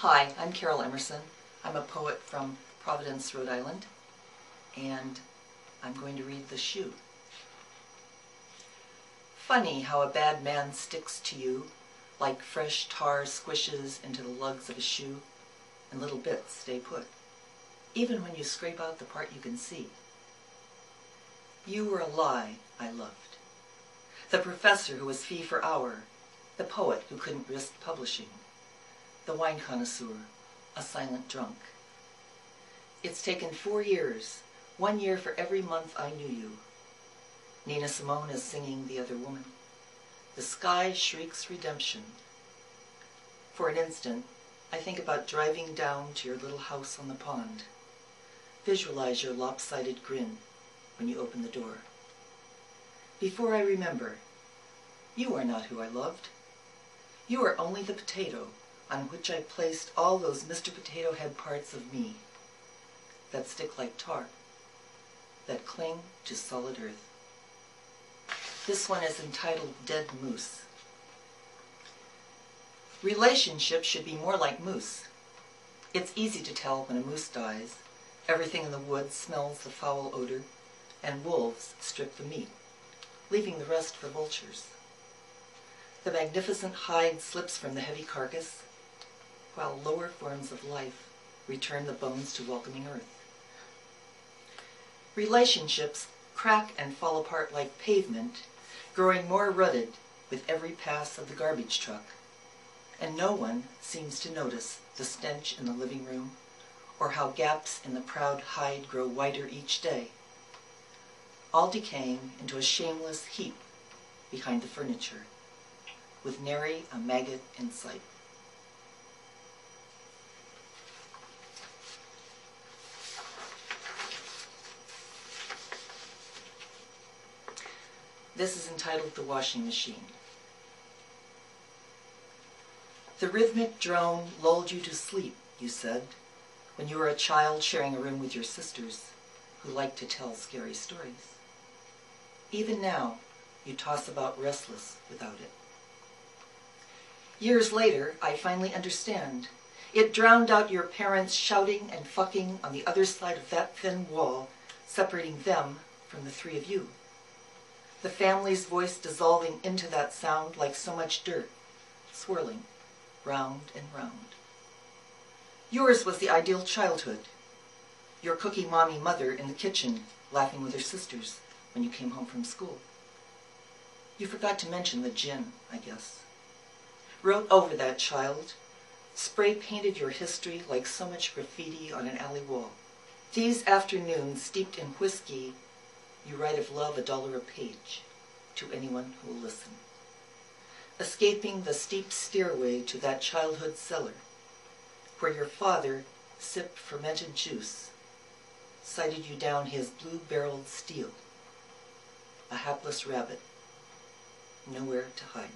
Hi, I'm Carol Emerson. I'm a poet from Providence, Rhode Island, and I'm going to read The Shoe. Funny how a bad man sticks to you like fresh tar squishes into the lugs of a shoe, and little bits stay put, even when you scrape out the part you can see. You were a lie I loved. The professor who was fee for hour, the poet who couldn't risk publishing, the wine connoisseur, a silent drunk. It's taken 4 years, 1 year for every month I knew you. Nina Simone is singing The Other Woman. The sky shrieks redemption. For an instant, I think about driving down to your little house on the pond. Visualize your lopsided grin when you open the door. Before I remember, you are not who I loved. You are only the potato on which I placed all those Mr. Potato Head parts of me that stick like tar, that cling to solid earth. This one is entitled Dead Moose. Relationships should be more like moose. It's easy to tell when a moose dies. Everything in the woods smells the foul odor, and wolves strip the meat, leaving the rest for vultures. The magnificent hide slips from the heavy carcass, while lower forms of life return the bones to welcoming earth. Relationships crack and fall apart like pavement, growing more rutted with every pass of the garbage truck, and no one seems to notice the stench in the living room or how gaps in the proud hide grow wider each day, all decaying into a shameless heap behind the furniture, with nary a maggot in sight. This is entitled The Washing Machine. The rhythmic drone lulled you to sleep, you said, when you were a child sharing a room with your sisters who liked to tell scary stories. Even now, you toss about restless without it. Years later, I finally understand. It drowned out your parents shouting and fucking on the other side of that thin wall, separating them from the three of you. The family's voice dissolving into that sound like so much dirt, swirling round and round. Yours was the ideal childhood. Your cookie mommy mother in the kitchen, laughing with her sisters when you came home from school. You forgot to mention the gin, I guess. Wrote over that child, spray painted your history like so much graffiti on an alley wall. These afternoons steeped in whiskey, you write of love $1 a page to anyone who will listen. Escaping the steep stairway to that childhood cellar, where your father sipped fermented juice, sighted you down his blue-barreled steel, a hapless rabbit, nowhere to hide.